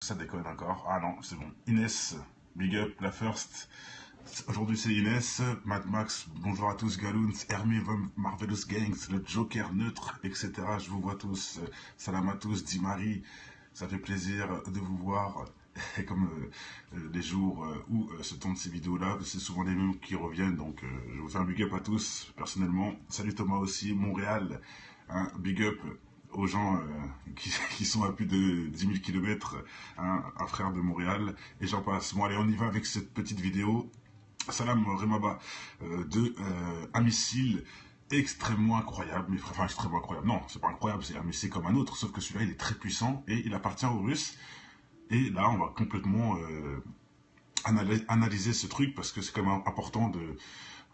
Ça déconne encore. Ah non, c'est bon. Inès, big up, la first. Aujourd'hui c'est Inès, Mad Max, bonjour à tous, Galoons, Hermé, Marvelous Gangs, le Joker neutre, etc. Je vous vois tous. Salam à tous, dit Marie. Ça fait plaisir de vous voir. Et comme les jours où se tournent ces vidéos-là, c'est souvent les mêmes qui reviennent. Donc je vous fais un big up à tous, personnellement. Salut Thomas aussi, Montréal. Un big up aux gens qui sont à plus de 10 000 km, un frère de Montréal, et j'en passe. Bon allez, on y va avec cette petite vidéo. Salam Remaba, un missile extrêmement incroyable, mais enfin extrêmement incroyable, non, c'est pas incroyable, c'est un missile comme un autre, sauf que celui-là il est très puissant et il appartient aux Russes, et là on va complètement analyser ce truc parce que c'est quand même important de...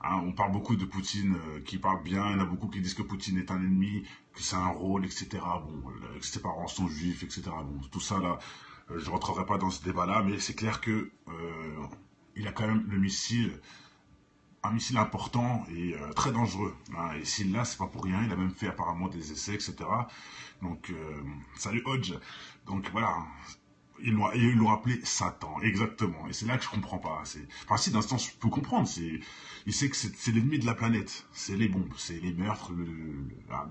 Hein, on parle beaucoup de Poutine qui parle bien, il y en a beaucoup qui disent que Poutine est un ennemi, que c'est un rôle, etc. Bon, que ses parents sont juifs, etc. Bon, tout ça là, je ne rentrerai pas dans ce débat-là, mais c'est clair que il a quand même le missile, un missile important et très dangereux. Hein, et s'il l'a, c'est pas pour rien, il a même fait apparemment des essais, etc. Donc, salut Hodge. Donc voilà, ils l'ont appelé Satan, exactement. Et c'est là que je comprends pas. Enfin, si, d'un sens, je peux comprendre. Il sait que c'est l'ennemi de la planète. C'est les bombes, c'est les meurtres.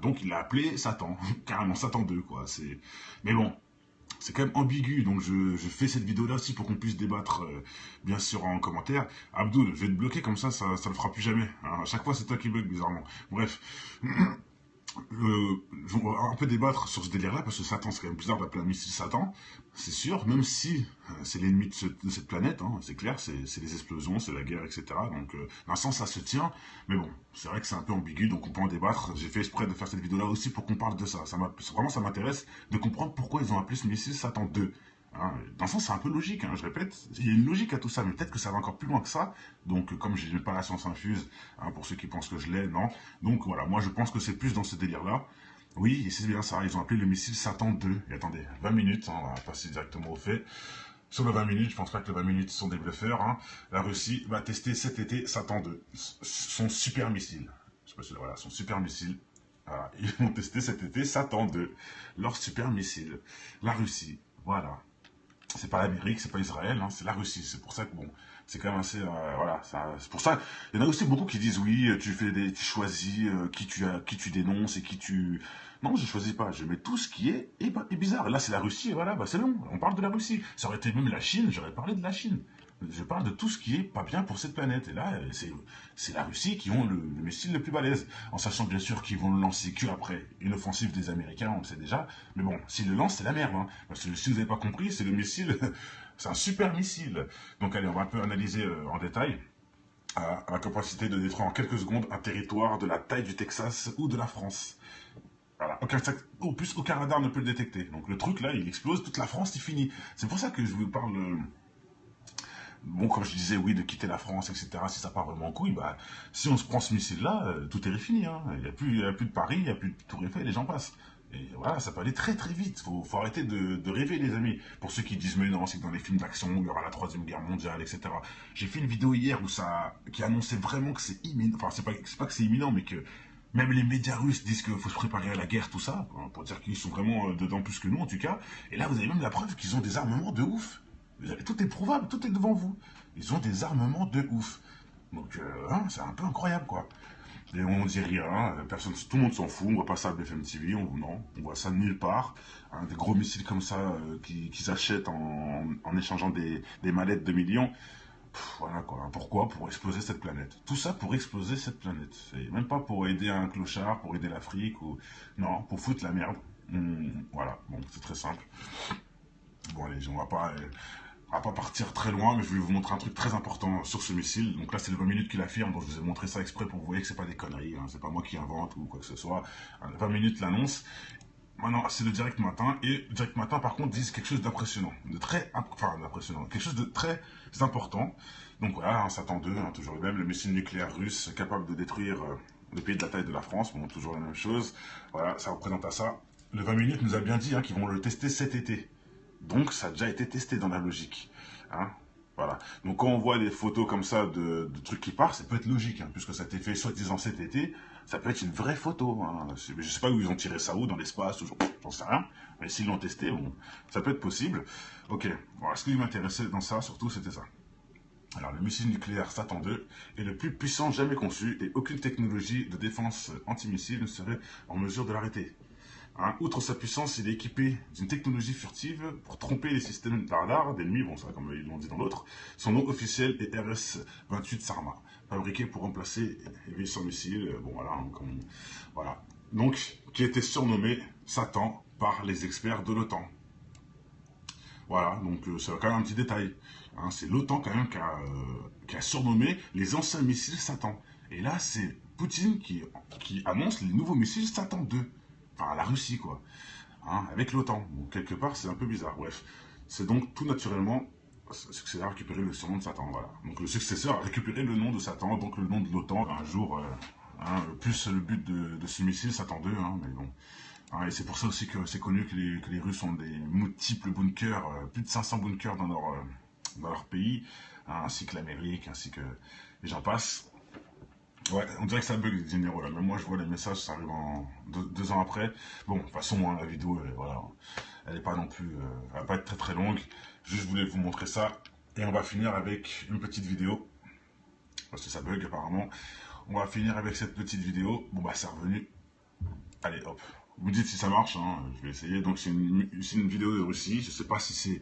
Donc, il l'a appelé Satan. Carrément, Satan 2, quoi. Mais bon, c'est quand même ambigu. Donc, je fais cette vidéo-là aussi pour qu'on puisse débattre, bien sûr, en commentaire. Abdul, je vais te bloquer comme ça le fera plus jamais. Hein, à chaque fois, c'est toi qui bug, bizarrement. Bref. On va un peu débattre sur ce délire-là, parce que Satan, c'est quand même bizarre d'appeler un missile Satan, c'est sûr, même si c'est l'ennemi de cette planète, hein, c'est clair, c'est les explosions, c'est la guerre, etc. Donc, dans un sens, ça se tient, mais bon, c'est vrai que c'est un peu ambigu, donc on peut en débattre. J'ai fait exprès de faire cette vidéo-là aussi pour qu'on parle de ça. Vraiment, ça m'intéresse de comprendre pourquoi ils ont appelé ce missile Satan 2. Hein, dans le sens, c'est un peu logique, hein, je répète, il y a une logique à tout ça, mais peut-être que ça va encore plus loin que ça. Donc, comme je n'ai pas la science infuse, hein, pour ceux qui pensent que je l'ai, non. Donc voilà, moi je pense que c'est plus dans ce délire-là. Oui, et c'est bien ça, ils ont appelé le missile Satan 2. Et attendez, 20 minutes, hein, on va passer directement au fait. Sur le 20 minutes, je pense pas que les 20 minutes sont des bluffeurs. Hein. La Russie va tester cet été Satan 2, son super missile. Je sais pas si, voilà, son super missile. Voilà, ils vont tester cet été Satan 2, leur super missile. La Russie, voilà. C'est pas l'Amérique, c'est pas Israël, hein, c'est la Russie. C'est pour ça que bon, c'est quand même assez, voilà. C'est pour ça. Il y en a aussi beaucoup qui disent oui, tu choisis qui tu dénonces et qui tu. Non, je choisis pas. Je mets tout ce qui est bizarre. Là, c'est la Russie, et voilà, bah c'est bon. On parle de la Russie. Ça aurait été même la Chine, j'aurais parlé de la Chine. Je parle de tout ce qui est pas bien pour cette planète. Et là, c'est la Russie qui ont le missile le plus balèze. En sachant bien sûr qu'ils vont le lancer que après une offensive des Américains, on le sait déjà. Mais bon, s'ils le lancent, c'est la merde. Hein. Parce que si vous n'avez pas compris, c'est le missile, c'est un super missile. Donc allez, on va un peu analyser en détail la capacité de détruire en quelques secondes un territoire de la taille du Texas ou de la France. Voilà. Au plus, aucun radar ne peut le détecter. Donc le truc là, il explose, toute la France, c'est fini. C'est pour ça que je vous parle bon, comme je disais, oui, de quitter la France, etc., si ça part vraiment en couille, bah, si on se prend ce missile-là, tout est fini. Hein. Il y a plus de Paris, il n'y a plus de Tour Eiffel, les gens passent. Et voilà, ça peut aller très très vite. Faut arrêter de rêver, les amis. Pour ceux qui disent, mais non, c'est que dans les films d'action, il y aura la Troisième Guerre mondiale, etc. J'ai fait une vidéo hier qui annonçait vraiment que c'est imminent. Enfin, c'est pas que c'est imminent, mais que même les médias russes disent qu'il faut se préparer à la guerre, tout ça, hein, pour dire qu'ils sont vraiment dedans plus que nous, en tout cas. Et là, vous avez même la preuve qu'ils ont des armements de ouf. Tout est prouvable, tout est devant vous. Ils ont des armements de ouf. Donc, hein, c'est un peu incroyable, quoi. Et on dit rien, personne, tout le monde s'en fout, on voit pas ça à BFM TV, non, on voit ça nulle part. Hein, des gros missiles comme ça qu'ils achètent en échangeant des mallettes de millions. Voilà quoi, pourquoi? Pour exploser cette planète. Tout ça pour exploser cette planète. C'est même pas pour aider un clochard, pour aider l'Afrique, ou... Non, pour foutre la merde. Voilà, bon, c'est très simple. Bon allez, on va pas partir très loin, mais je vais vous montrer un truc très important sur ce missile. Donc là, c'est le 20 minutes qu'il affirme, donc je vous ai montré ça exprès pour que vous voyez que c'est pas des conneries, hein, c'est pas moi qui invente ou quoi que ce soit. 20 minutes l'annonce. Maintenant, c'est le direct matin, et le direct matin, par contre, disent quelque chose d'impressionnant, d'impressionnant, quelque chose de très important. Donc voilà, hein, Satan 2, hein, toujours le même, le missile nucléaire russe capable de détruire le pays de la taille de la France, bon, toujours la même chose. Voilà, ça représente à ça. Le 20 minutes nous a bien dit hein, qu'ils vont le tester cet été. Donc ça a déjà été testé dans la logique. Hein. Voilà. Donc quand on voit des photos comme ça de trucs qui partent, ça peut être logique, hein, puisque ça a été fait soi-disant cet été, ça peut être une vraie photo. Hein. Je sais pas où ils ont tiré ça, où, dans l'espace, ou j'en sais rien. Mais s'ils l'ont testé, bon, ça peut être possible. Ok, voilà, ce qui m'intéressait dans ça, surtout, c'était ça. Alors, le missile nucléaire Satan 2 est le plus puissant jamais conçu et aucune technologie de défense antimissile ne serait en mesure de l'arrêter. Hein, outre sa puissance, il est équipé d'une technologie furtive pour tromper les systèmes radar d'ennemis, bon ça comme ils l'ont dit dans l'autre. Son nom officiel est RS-28 Sarma, fabriqué pour remplacer les vaisseaux missiles, bon voilà, hein, voilà. Donc, qui était surnommé Satan par les experts de l'OTAN. Voilà, donc c'est quand même un petit détail. Hein, c'est l'OTAN quand même qui a surnommé les anciens missiles Satan. Et là, c'est Poutine qui annonce les nouveaux missiles Satan 2. Enfin, la Russie, quoi. Hein, avec l'OTAN. Donc, quelque part, c'est un peu bizarre. Bref, c'est donc tout naturellement le successeur a récupéré le surnom de Satan. Voilà. Donc, le successeur a récupéré le nom de Satan, donc le nom de l'OTAN. Un jour, hein, plus le but de ce missile Satan 2, hein, mais bon. Hein, et c'est pour ça aussi que c'est connu que les Russes ont des multiples bunkers, plus de 500 bunkers dans leur pays, hein, ainsi que l'Amérique, ainsi que les gens passent. Ouais, on dirait que ça bug les généraux là. Même moi, je vois les messages, ça arrive en 2 ans après. Bon, de toute façon, hein, la vidéo, voilà, elle est pas non plus, elle va pas être très très longue. Juste, je voulais vous montrer ça. Et on va finir avec une petite vidéo. Parce que ça bug apparemment. On va finir avec cette petite vidéo. Bon, bah, c'est revenu. Allez, hop. Vous me dites si ça marche, hein, je vais essayer. Donc, c'est une vidéo de Russie. Je sais pas si c'est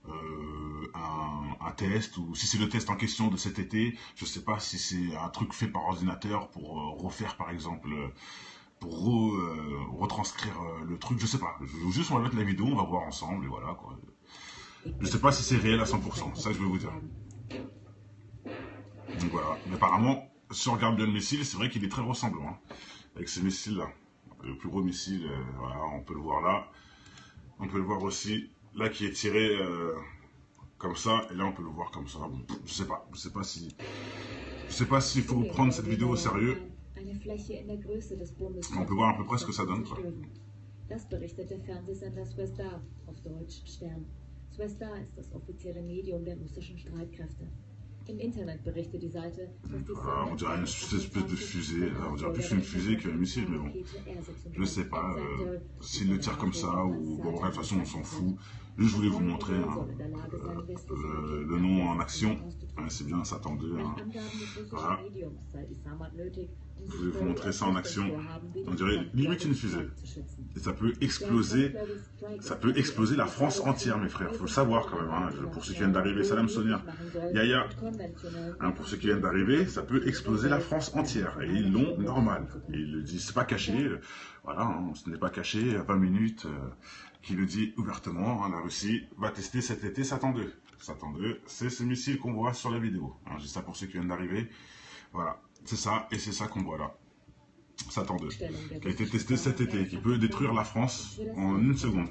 un test ou si c'est le test en question de cet été. Je sais pas si c'est un truc fait par ordinateur pour refaire par exemple pour retranscrire le truc, je sais pas. Juste on va mettre la vidéo, on va voir ensemble et voilà quoi. Je sais pas si c'est réel à 100%, ça je vais vous dire. Donc voilà, mais apparemment si on regarde bien le missile, c'est vrai qu'il est très ressemblant hein, avec ce missile là. Le plus gros missile, voilà, on peut le voir là. On peut le voir aussi là qui est tiré comme ça, et là on peut le voir comme ça. Bon, je sais pas s'il faut prendre cette vidéo au sérieux. On peut voir à peu près ce que ça donne, quoi. Das berichtet der Fernsehsender Swestar auf Deutsch Stern. Swestar ist das offizielle Medium der russischen Streitkräfte. Im Internet berichtet die Seite, dass die On dirait une espèce de fusée, on dirait plus une fusée qu'un missile, mais bon, je sais pas s'il le tire comme ça ou bon, bref, de toute façon on s'en fout. Juste je voulais vous montrer hein, le nom en action, hein, c'est bien Satan 2. Hein. Voilà. Je voulais vous montrer ça en action. On dirait limite une fusée. Et ça peut exploser la France entière, mes frères. Faut le savoir quand même. Hein. Pour ceux qui viennent d'arriver, Salam Sonia, Yaya. Hein, pour ceux qui viennent d'arriver, ça peut exploser la France entière. Et ils l'ont normal. Et ils le disent, c'est pas caché. Voilà, hein, ce n'est pas caché. 20 minutes, qui le dit ouvertement. Hein, la Russie va tester cet été Satan 2. Satan 2, c'est ce missile qu'on voit sur la vidéo. Hein, j'ai ça pour ceux qui viennent d'arriver. Voilà, c'est ça, et c'est ça qu'on voit là. Satan 2, qui a été testé cet été, qui peut détruire la France en une seconde.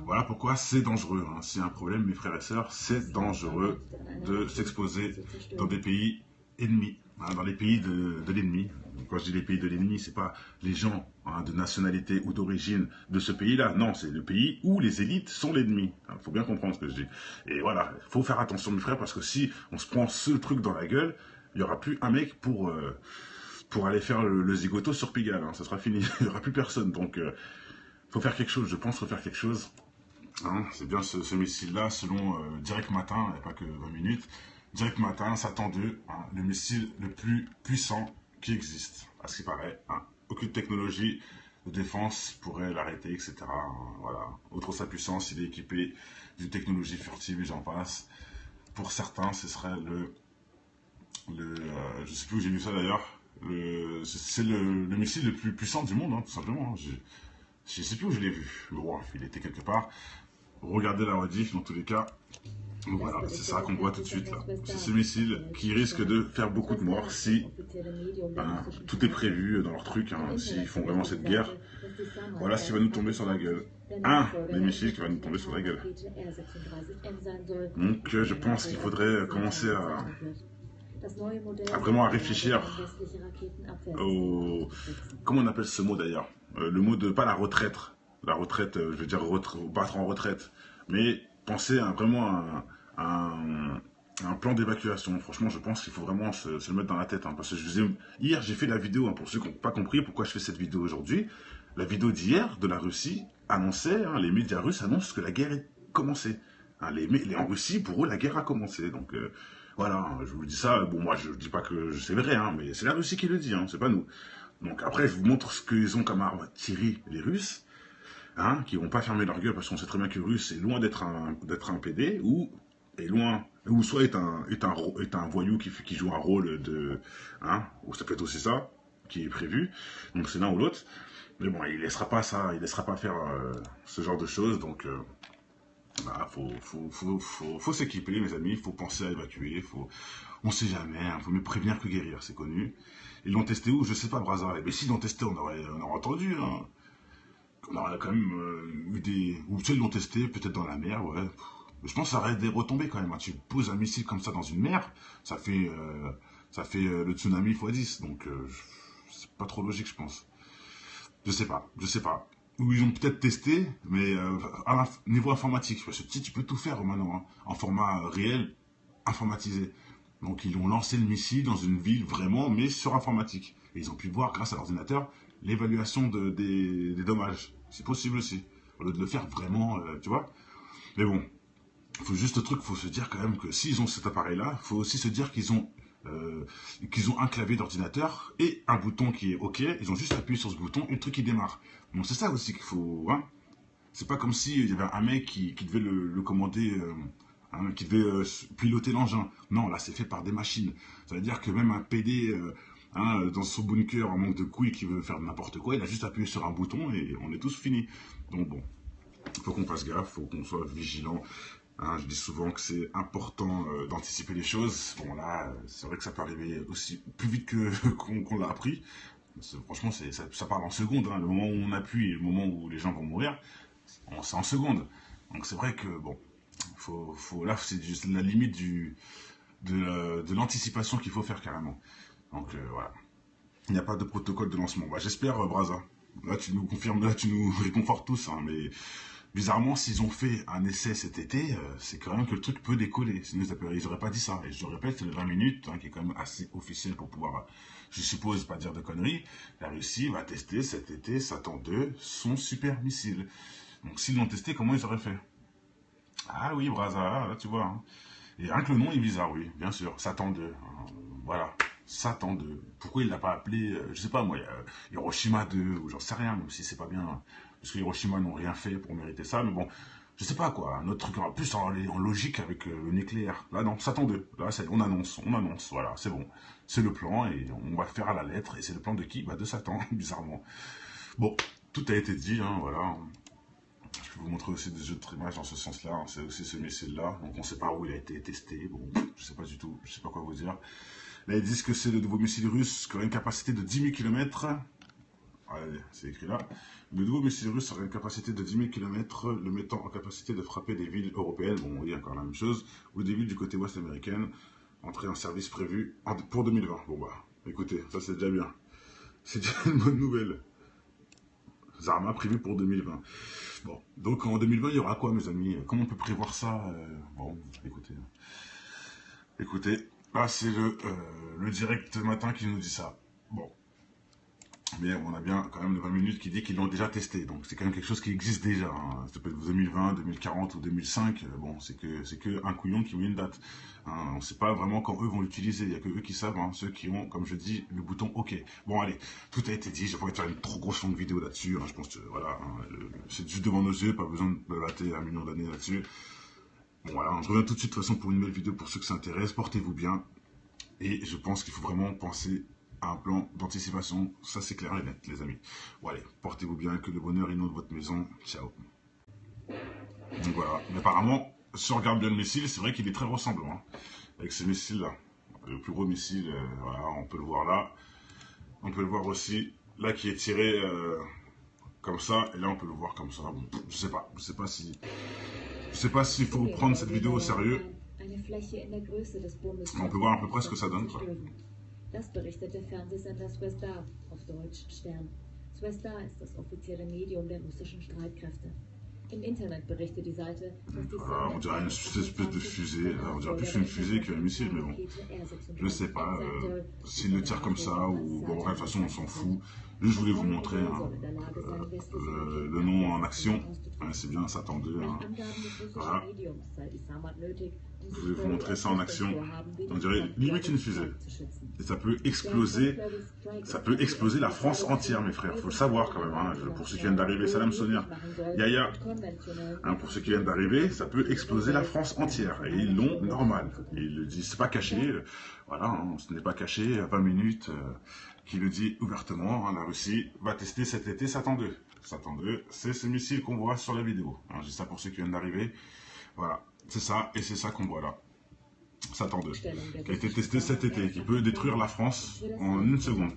Voilà pourquoi c'est dangereux. Hein. S'il y a un problème, mes frères et sœurs, c'est dangereux de s'exposer dans des pays ennemis, hein, dans les pays de l'ennemi. Quand je dis les pays de l'ennemi, c'est pas les gens hein, de nationalité ou d'origine de ce pays-là. Non, c'est le pays où les élites sont l'ennemi. Il faut bien comprendre ce que je dis. Et voilà, il faut faire attention, mes frères, parce que si on se prend ce truc dans la gueule, il n'y aura plus un mec pour aller faire le zigoto sur Pigalle. Hein, ça sera fini. Il n'y aura plus personne. Donc, faut faire quelque chose. Je pense faut faire quelque chose. Hein, c'est bien ce missile-là, selon Direct Matin, il n'y a pas que 20 minutes. Direct Matin, Satan 2, hein, le missile le plus puissant qui existe, à ce qui paraît. Hein. Aucune technologie de défense pourrait l'arrêter, etc. Hein, voilà. Outre sa puissance, il est équipé d'une technologie furtive et j'en passe. Pour certains, ce serait je sais plus où j'ai vu ça d'ailleurs. C'est le missile le plus puissant du monde, hein, tout simplement. Hein. Je sais plus où je l'ai vu. Bon, il était quelque part. Regardez la rediff dans tous les cas. Voilà, c'est ça qu'on voit tout de suite là. C'est ce missile qui risque de faire beaucoup de morts si tout est prévu dans leur truc, hein, s'ils font vraiment cette guerre. Voilà ce qui va nous tomber sur la gueule. Un des missiles qui va nous tomber sur la gueule. Donc je pense qu'il faudrait commencer à vraiment réfléchir au... Comment on appelle ce mot d'ailleurs le mot de, pas la retraite. La retraite, je veux dire battre en retraite. Mais penser à vraiment un plan d'évacuation. Franchement, je pense qu'il faut vraiment se le mettre dans la tête. Hein, parce que hier, j'ai fait la vidéo, hein, pour ceux qui n'ont pas compris pourquoi je fais cette vidéo aujourd'hui. La vidéo d'hier de la Russie annonçait, hein, les médias russes annoncent que la guerre est commencée. Hein, en Russie, pour eux, la guerre a commencé. Donc voilà, hein, je vous dis ça. Bon, moi, je ne dis pas que c'est vrai, hein, mais c'est la Russie qui le dit, hein, c'est pas nous. Donc après, je vous montre ce qu'ils ont comme arme tirée, les Russes, hein, qui vont pas fermer leur gueule parce qu'on sait très bien que le Russe est loin d'être un PD, ou soit est un voyou qui joue un rôle de, hein, ou ça peut être aussi ça, qui est prévu, donc c'est l'un ou l'autre, mais bon, il laissera pas ça, il laissera pas faire ce genre de choses, donc voilà, faut s'équiper, mes amis, il faut penser à évacuer, on sait jamais, hein, faut mieux prévenir que guérir, c'est connu. Ils l'ont testé où? Je sais pas, Brazza. Mais s'ils l'ont testé, on aurait entendu, hein. On aurait quand même eu des... Ou tu sais, ils l'ont testé, peut-être dans la mer, ouais. Mais je pense que ça aurait des retombées quand même, hein. Tu poses un missile comme ça dans une mer, ça fait le tsunami x 10. Donc, c'est pas trop logique, je pense. Je sais pas. Ou ils ont peut-être testé, mais à niveau informatique. Parce que tu peux tout faire maintenant, hein, en format réel, informatisé. Donc ils ont lancé le missile dans une ville vraiment, mais sur informatique. Et ils ont pu voir, grâce à l'ordinateur, l'évaluation des dommages. C'est possible aussi. Au lieu de le faire vraiment, tu vois. Mais bon, il faut juste le truc, il faut se dire quand même que s'ils ont cet appareil-là, il faut aussi se dire qu'ils ont un clavier d'ordinateur et un bouton qui est OK. Ils ont juste appuyé sur ce bouton et le truc qui démarre. Donc c'est ça aussi qu'il faut... Hein. C'est pas comme s'il y avait un mec qui devait le commander... Hein, qui devait piloter l'engin. Non, là, c'est fait par des machines. Ça veut dire que même un PD hein, dans son bunker en manque de couilles qui veut faire n'importe quoi, il a juste appuyé sur un bouton et on est tous finis. Donc bon, il faut qu'on fasse gaffe, il faut qu'on soit vigilant. Hein, je dis souvent que c'est important d'anticiper les choses. Bon là, c'est vrai que ça peut arriver aussi plus vite qu'on l'a appris. Franchement, ça parle en secondes. Hein. Le moment où on appuie et le moment où les gens vont mourir, c'est en secondes. Donc c'est vrai que, bon, là, c'est juste la limite de l'anticipation qu'il faut faire carrément. Donc voilà. Il n'y a pas de protocole de lancement. Bah, j'espère, Braza. Là, tu nous confirmes, là, tu nous réconfortes tous. Hein, mais bizarrement, s'ils ont fait un essai cet été, c'est quand même que le truc peut décoller. Sinon, ils n'auraient pas dit ça. Et je le répète, c'est le 20 minutes, hein, qui est quand même assez officiel pour pouvoir, je suppose, pas dire de conneries. La Russie va tester cet été Satan 2, son super missile. Donc s'ils l'ont testé, comment ils auraient fait? Ah oui, Braza, là tu vois. Hein. Et rien que le nom est bizarre, oui, bien sûr. Satan 2. Voilà. Satan 2. Pourquoi il l'a pas appelé, je sais pas moi, Hiroshima 2, ou j'en sais rien, même si c'est pas bien. Hein. Parce que Hiroshima n'ont rien fait pour mériter ça, mais bon, je sais pas quoi. Un autre truc en plus en logique avec le nucléaire. Là non, Satan 2. Là, on annonce, voilà, c'est bon. C'est le plan et on va le faire à la lettre. Et c'est le plan de qui? Bah de Satan, bizarrement. Bon, tout a été dit, hein, voilà. Je peux vous montrer aussi des autres images dans ce sens-là. Hein. C'est aussi ce missile-là. Donc on ne sait pas où il a été testé. Bon, je ne sais pas du tout. Je ne sais pas quoi vous dire. Là, ils disent que c'est le nouveau missile russe qui aurait une capacité de 10 000 km. Allez, c'est écrit là. Le nouveau missile russe aurait une capacité de 10 000 km, le mettant en capacité de frapper des villes européennes. Bon, oui, encore la même chose. Ou des villes du côté ouest américaine. Entrée en service prévue pour 2020. Bon, bah, écoutez, ça c'est déjà bien. C'est déjà une bonne nouvelle. Zarma prévu pour 2020. Bon, donc en 2020, il y aura quoi, mes amis? Comment on peut prévoir ça? Bon, écoutez, là c'est le direct matin qui nous dit ça. Bon, mais on a bien quand même le 20 minutes qui dit qu'ils l'ont déjà testé, donc c'est quand même quelque chose qui existe déjà. Hein. Ça peut être 2020, 2040 ou 2005, bon, c'est que un couillon qui met une date. Hein. On ne sait pas vraiment quand eux vont l'utiliser, il n'y a que eux qui savent, hein, ceux qui ont, comme je dis, le bouton OK. Bon, allez, tout a été dit, je vais pas faire une trop grosse longue vidéo là-dessus, hein. Je pense que, voilà, hein, c'est juste devant nos yeux, pas besoin de latter 1 million d'années là-dessus. Bon, voilà, je reviens tout de suite de toute façon pour une nouvelle vidéo pour ceux qui s'intéressent, portez-vous bien, et je pense qu'il faut vraiment penser un plan d'anticipation, ça c'est clair et net, les amis. Bon allez, portez-vous bien, que le bonheur inonde votre maison, ciao. Donc voilà, mais apparemment, si on regarde bien le missile, c'est vrai qu'il est très ressemblant, hein, avec ce missile-là. Le plus gros missile, voilà, on peut le voir là. On peut le voir aussi, là qui est tiré comme ça, et là on peut le voir comme ça. Bon, je sais pas s'il faut prendre cette vidéo au sérieux. On peut voir à peu près ce que ça donne, quoi. Das berichtete Fernsehsender Swestar, auf Deutsch Stern. Swestar ist das offizielle Medium der russischen Streitkräfte. Im Internet berichtet die Seite, dass die Voilà, on dirait une espèce de fusée. On dirait plus une fusée qu'un missile, mais bon. Je sais pas s'il le tire comme ça ou bon, bref, de toute façon on s'en fout. Je voulais vous montrer le nom en action. C'est bien, Satan 2. Voilà. Je voulais vous montrer ça en action. On dirait limite une fusée. Et ça peut exploser la France entière, mes frères. Faut le savoir quand même. Hein. Pour ceux qui viennent d'arriver, salam Sonia, Yaya. Hein, pour ceux qui viennent d'arriver, ça peut exploser la France entière. Et ils l'ont normal. Et ils le disent, c'est pas caché. Voilà, hein, ce n'est pas caché. À 20 minutes, qui le dit ouvertement. Hein, la Russie va tester cet été Satan 2. Satan 2, c'est ce missile qu'on voit sur la vidéo. Hein, je dis ça pour ceux qui viennent d'arriver. Voilà, c'est ça, et c'est ça qu'on voit là. Satan 2, qui a été testé cet été, qui peut détruire la France en une seconde.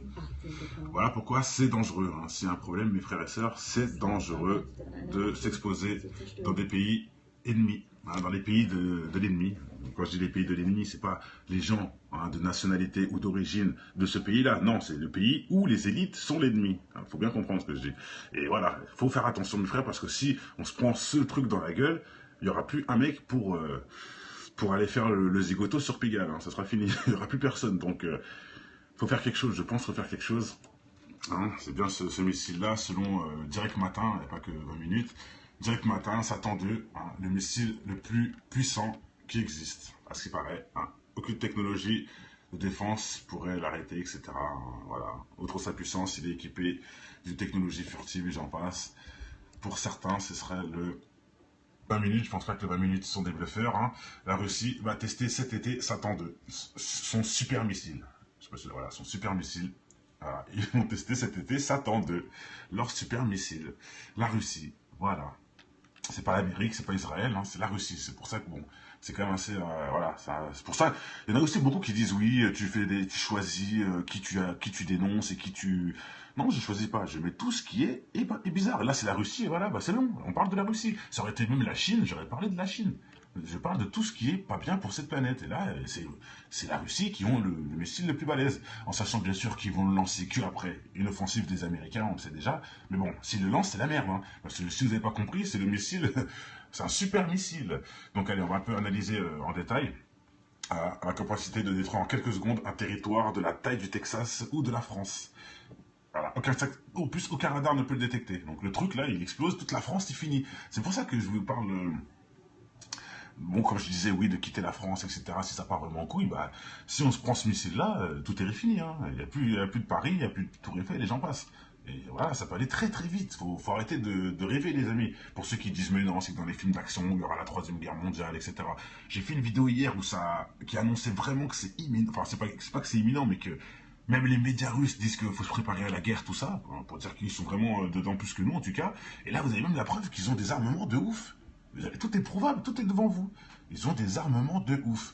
Voilà pourquoi c'est dangereux. Hein. S'il y a un problème, mes frères et sœurs, c'est dangereux de s'exposer dans des pays ennemis, hein, dans les pays de l'ennemi. Quand je dis les pays de l'ennemi, c'est pas les gens de nationalité ou d'origine de ce pays-là. Non, c'est le pays où les élites sont l'ennemi. Il faut bien comprendre ce que je dis. Et voilà, il faut faire attention, mes frères, parce que si on se prend ce truc dans la gueule, il n'y aura plus un mec pour aller faire le zigoto sur Pigalle. Hein. Ça sera fini. Il n'y aura plus personne. Donc, il faut faire quelque chose. Je pense qu'il faut faire quelque chose. Hein. C'est bien ce missile-là, selon Direct Matin, il n'y a pas que 20 minutes. Direct Matin, Satan 2, hein, le missile le plus puissant qui existe, à ce qui paraît. Hein. Aucune technologie de défense pourrait l'arrêter, etc. Hein. Voilà. Outre sa puissance, il est équipé d'une technologie furtive et j'en passe. Pour certains, ce serait le 20 minutes, je pense pas que les 20 minutes sont des bluffeurs. Hein. La Russie va tester cet été Satan 2, son super missile. Je sais pas si, voilà, son super missile. Voilà. Ils vont tester cet été Satan 2, leur super missile. La Russie, voilà. C'est pas l'Amérique, c'est pas Israël, hein, c'est la Russie. C'est pour ça que bon, c'est quand même assez, voilà. C'est pour ça. Il y en a aussi beaucoup qui disent oui, tu choisis qui tu dénonces et qui tu. Non, je choisis pas. Je mets tout ce qui est bizarre. Là, c'est la Russie, et voilà, bah c'est long. On parle de la Russie. Ça aurait été même la Chine, j'aurais parlé de la Chine. Je parle de tout ce qui est pas bien pour cette planète. Et là, c'est la Russie qui ont le missile le plus balèze. En sachant bien sûr qu'ils vont le lancer qu'après une offensive des Américains, on le sait déjà. Mais bon, s'ils le lancent, c'est la merde. Hein. Parce que si vous n'avez pas compris, c'est le missile, c'est un super missile. Donc allez, on va un peu analyser en détail. La capacité de détruire en quelques secondes un territoire de la taille du Texas ou de la France. Voilà. Aucun radar ne peut le détecter. Donc le truc là, il explose, toute la France, c'est fini. C'est pour ça que je vous parle... Bon, comme je disais, oui, de quitter la France, etc., si ça part vraiment en couille, bah, si on se prend ce missile-là, tout est fini. Hein. Il n'y a plus de Paris, il n'y a plus de Tour Eiffel, les gens passent. Et voilà, ça peut aller très très vite. Faut arrêter de rêver, les amis. Pour ceux qui disent, mais non, c'est que dans les films d'action, il y aura la Troisième Guerre mondiale, etc. J'ai fait une vidéo hier qui annonçait vraiment que c'est imminent. Enfin, c'est pas que c'est imminent, mais que même les médias russes disent qu'il faut se préparer à la guerre, tout ça, pour dire qu'ils sont vraiment dedans plus que nous, en tout cas. Et là, vous avez même la preuve qu'ils ont des armements de ouf. Tout est prouvable, tout est devant vous. Ils ont des armements de ouf.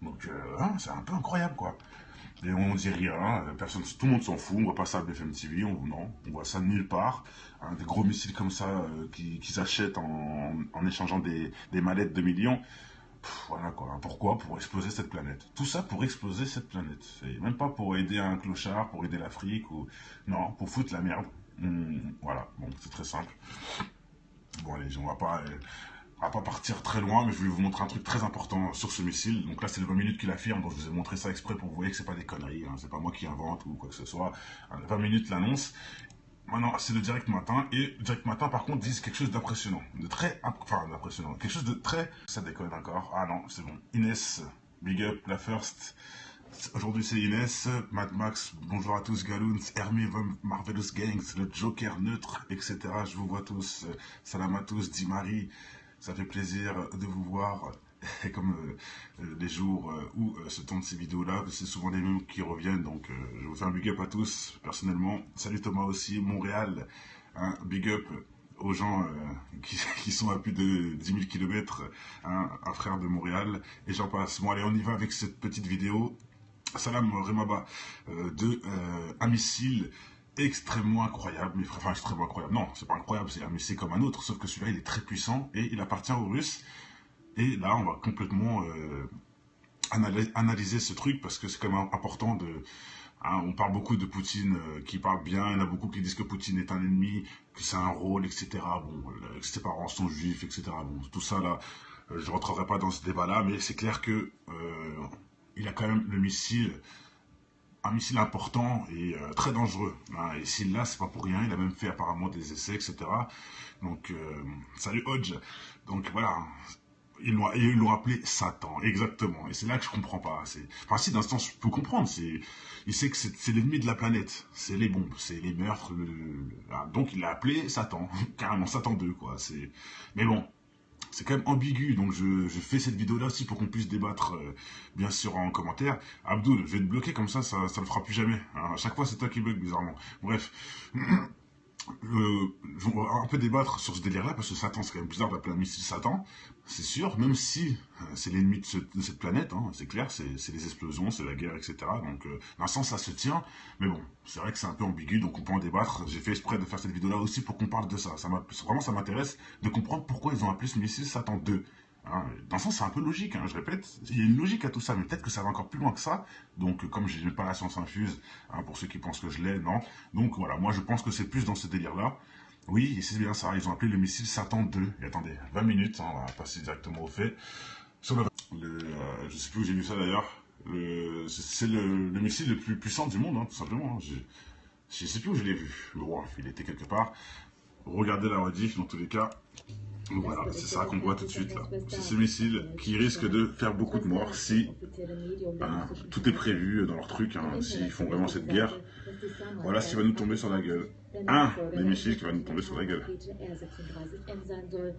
Donc, hein, c'est un peu incroyable, quoi. Et on dit rien, hein, tout le monde s'en fout, on voit pas ça à BFM TV, non, on voit ça nulle part. Hein, des gros missiles comme ça qui s'achètent en échangeant des mallettes de millions. Voilà quoi, pourquoi? Pour exploser cette planète. Tout ça pour exploser cette planète. Et même pas pour aider un clochard, pour aider l'Afrique, ou... Non, pour foutre la merde. Voilà, bon, c'est très simple. Bon allez, on va pas partir très loin, mais je voulais vous montrer un truc très important sur ce missile. Donc là, c'est le 20 minutes qu'il affirme, donc je vous ai montré ça exprès pour que vous voyez que c'est pas des conneries, hein. C'est pas moi qui invente ou quoi que ce soit. 20 minutes l'annonce. Maintenant, c'est le Direct Matin, et Direct Matin, par contre, disent quelque chose d'impressionnant. D'impressionnant. Quelque chose de très... Ça déconne encore. Ah non, c'est bon. Inès, big up, la first. Aujourd'hui, c'est Inès, Mad Max, bonjour à tous, Galoons, Hermé, Marvelous Gangs, le Joker neutre, etc. Je vous vois tous. Salam à tous, dit Marie. Ça fait plaisir de vous voir, comme les jours où se tournent ces vidéos-là, c'est souvent les mêmes qui reviennent, donc je vous fais un big up à tous, personnellement. Salut Thomas aussi, Montréal, hein, big up aux gens qui sont à plus de 10 000 km, hein, un frère de Montréal, et j'en passe. Bon allez, on y va avec cette petite vidéo. Salam Remaba, un missile extrêmement incroyable, mais enfin extrêmement incroyable, non, c'est pas incroyable, c'est un missile comme un autre, sauf que celui-là il est très puissant et il appartient aux Russes. Et là on va complètement analyser ce truc parce que c'est quand même important Hein, on parle beaucoup de Poutine qui parle bien, il y en a beaucoup qui disent que Poutine est un ennemi, que c'est un rôle, etc. Bon, que ses parents sont juifs, etc. Bon, tout ça là, je ne rentrerai pas dans ce débat-là, mais c'est clair que il a quand même le missile, un missile important et très dangereux. Hein, et s'il l'a, c'est pas pour rien, il a même fait apparemment des essais, etc. Donc, salut Hodge. Donc voilà, ils l'ont appelé Satan, exactement. Et c'est là que je comprends pas. Enfin, si, d'un sens, je peux comprendre. Il sait que c'est l'ennemi de la planète. C'est les bombes, c'est les meurtres. Donc, il l'a appelé Satan. Carrément, Satan 2, quoi. Mais bon, c'est quand même ambigu. Donc, je fais cette vidéo-là aussi pour qu'on puisse débattre, bien sûr, en commentaire. Abdul, je vais te bloquer comme ça le fera plus jamais. Hein, à chaque fois, c'est toi qui bloques, bizarrement. Bref. On va un peu débattre sur ce délire-là, parce que Satan, c'est quand même bizarre d'appeler un missile Satan, c'est sûr, même si c'est l'ennemi de cette planète, hein, c'est clair, c'est les explosions, c'est la guerre, etc. Donc, dans un sens, ça se tient, mais bon, c'est vrai que c'est un peu ambigu, donc on peut en débattre. J'ai fait exprès de faire cette vidéo-là aussi pour qu'on parle de ça. Vraiment, ça m'intéresse de comprendre pourquoi ils ont appelé ce missile Satan 2. Hein, dans le sens, c'est un peu logique, hein, je répète, il y a une logique à tout ça, mais peut-être que ça va encore plus loin que ça. Donc, comme je n'ai pas la science infuse, hein, pour ceux qui pensent que je l'ai, non. Donc voilà, moi je pense que c'est plus dans ce délire-là. Oui, et c'est bien ça, ils ont appelé le missile Satan 2. Et attendez, 20 minutes, hein, on va passer directement au fait. Sur je sais plus où j'ai vu ça d'ailleurs. C'est le missile le plus puissant du monde, hein, tout simplement. Hein. Je sais plus où je l'ai vu. Bon, il était quelque part. Regardez la rediff dans tous les cas. Donc voilà, c'est ça qu'on voit tout de suite là. C'est ce missile qui risque de faire beaucoup de morts si tout est prévu dans leur truc, hein, s'ils font vraiment cette guerre. Voilà ce qui va nous tomber sur la gueule. Un des missiles qui va nous tomber sur la gueule.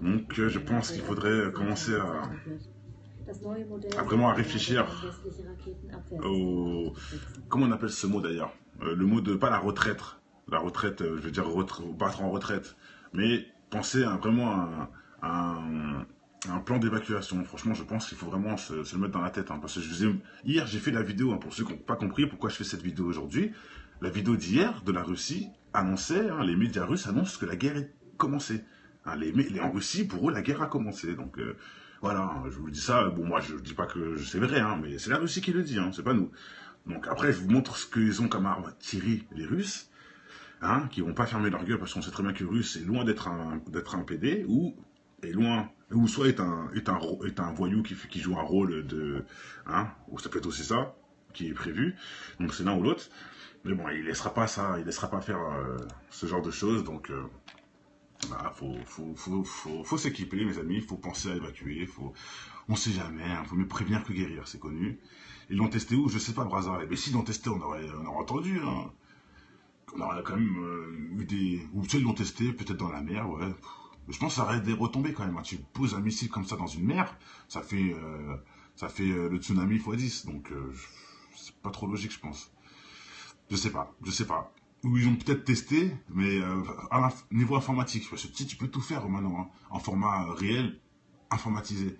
Donc je pense qu'il faudrait commencer à vraiment réfléchir au... Comment on appelle ce mot d'ailleurs, le mot de, pas la retraite. La retraite, je veux dire battre en retraite. Mais penser à vraiment un plan d'évacuation. Franchement, je pense qu'il faut vraiment se le mettre dans la tête. Hein, parce que hier, j'ai fait la vidéo, hein, pour ceux qui n'ont pas compris pourquoi je fais cette vidéo aujourd'hui. La vidéo d'hier de la Russie annonçait, hein, les médias russes annoncent que la guerre est commencée. Hein, en Russie, pour eux, la guerre a commencé. Donc voilà, je vous dis ça. Bon, moi, je ne dis pas que c'est vrai, hein, mais c'est la Russie qui le dit, hein, c'est pas nous. Donc après, je vous montre ce qu'ils ont comme arme à tirer, les Russes. Hein, qui vont pas fermer leur gueule parce qu'on sait très bien que le Russe est loin d'être un PD ou soit est un voyou qui joue un rôle de, hein, ou ça peut être aussi ça qui est prévu. Donc c'est l'un ou l'autre. Mais bon, il laissera pas ça, il laissera pas faire ce genre de choses. Donc bah, faut s'équiper, mes amis. Il faut penser à évacuer. On sait jamais. Hein, faut mieux prévenir que guérir, c'est connu. Ils l'ont testé où? Je sais pas, Brazza. Mais s'ils l'ont testé, on aurait entendu. Hein. On aurait quand même eu des... Ou ceux qui l'ont testé, peut-être dans la mer, ouais. Mais je pense que ça aurait des retombées quand même. Hein. Tu poses un missile comme ça dans une mer, ça fait le tsunami x10. Donc, c'est pas trop logique, je pense. Je sais pas. Ou ils ont peut-être testé, mais à niveau informatique. Parce que tu peux tout faire maintenant, hein, en format réel, informatisé.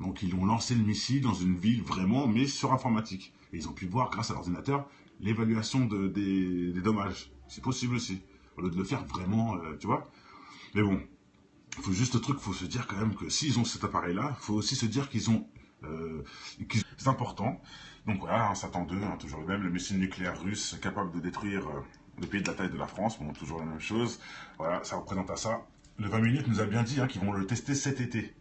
Donc, ils ont lancé le missile dans une ville vraiment, mais sur informatique. Et ils ont pu voir, grâce à l'ordinateur, l'évaluation des dommages. C'est possible aussi. Au lieu de le faire vraiment, tu vois. Mais bon, il faut juste le truc, il faut se dire quand même que s'ils ont cet appareil-là, il faut aussi se dire qu'ils ont... c'est important. Donc voilà, un Satan 2, hein, toujours le même, le missile nucléaire russe capable de détruire le pays de la taille de la France. Bon, toujours la même chose. Voilà, ça représente à ça. Le 20 minutes nous a bien dit, hein, qu'ils vont le tester cet été.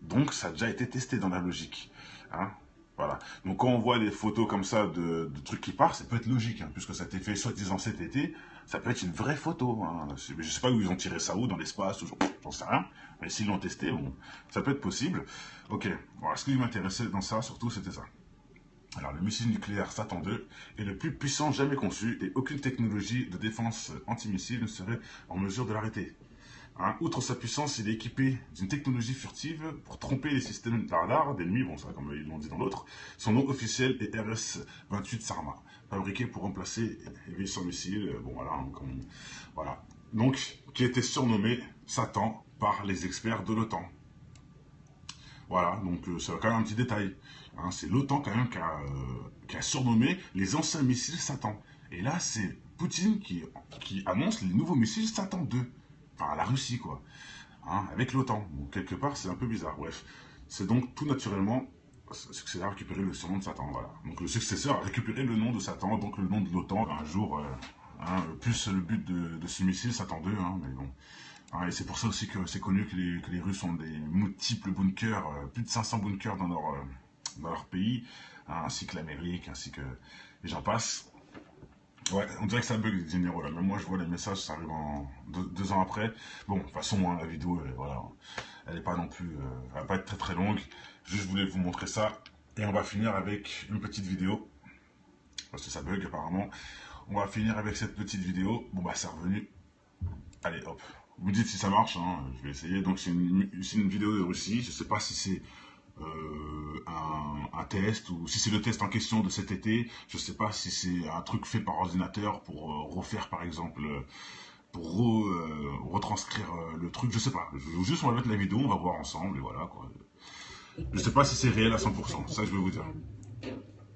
Donc ça a déjà été testé dans la logique. Hein. Voilà. Donc quand on voit des photos comme ça de trucs qui partent, ça peut être logique, hein, puisque ça a été fait soi-disant cet été, ça peut être une vraie photo. Hein. Je sais pas où ils ont tiré ça, où dans l'espace, j'en sais rien. Mais s'ils l'ont testé, bon, ça peut être possible. Ok, voilà, ce qui m'intéressait dans ça, surtout, c'était ça. Alors, le missile nucléaire Satan 2 est le plus puissant jamais conçu et aucune technologie de défense antimissile ne serait en mesure de l'arrêter. Hein, outre sa puissance, il est équipé d'une technologie furtive pour tromper les systèmes de radar d'ennemis, bon ça comme ils l'ont dit dans l'autre. Son nom officiel est RS-28 Sarma, fabriqué pour remplacer les vaisseaux missiles, bon voilà, voilà. Donc, qui était surnommé Satan par les experts de l'OTAN. Voilà, donc c'est quand même un petit détail. Hein, c'est l'OTAN quand même qui a surnommé les anciens missiles Satan. Et là, c'est Poutine qui annonce les nouveaux missiles Satan 2. Enfin, la Russie, quoi. Hein, avec l'OTAN. Donc, quelque part, c'est un peu bizarre. Bref, c'est donc tout naturellement successeur a récupéré le surnom de Satan, voilà. Donc le successeur a récupéré le nom de Satan, donc le nom de l'OTAN. Un jour, plus le but de ce missile, Satan 2, hein, mais bon. Hein, et c'est pour ça aussi que c'est connu que les Russes ont des multiples bunkers, plus de 500 bunkers dans leur pays, hein, ainsi que l'Amérique, ainsi que... Et j'en passe. Ouais, on dirait que ça bug les généraux là. Même moi, je vois les messages, ça arrive en 2 ans après. Bon, de toute façon, hein, la vidéo, voilà, elle est pas non plus, elle va pas être très très longue. Juste, je voulais vous montrer ça. Et on va finir avec une petite vidéo. Parce que ça bug apparemment. On va finir avec cette petite vidéo. Bon, bah, c'est revenu. Allez, hop. Vous me dites si ça marche, hein, je vais essayer. Donc, c'est une vidéo de Russie. Je sais pas si c'est un test ou si c'est le test en question de cet été. Je sais pas si c'est un truc fait par ordinateur pour refaire, par exemple, pour retranscrire le truc. Je sais pas. Juste, on va mettre la vidéo, on va voir ensemble et voilà, quoi. Je sais pas si c'est réel à 100%. Ça, je vais vous dire.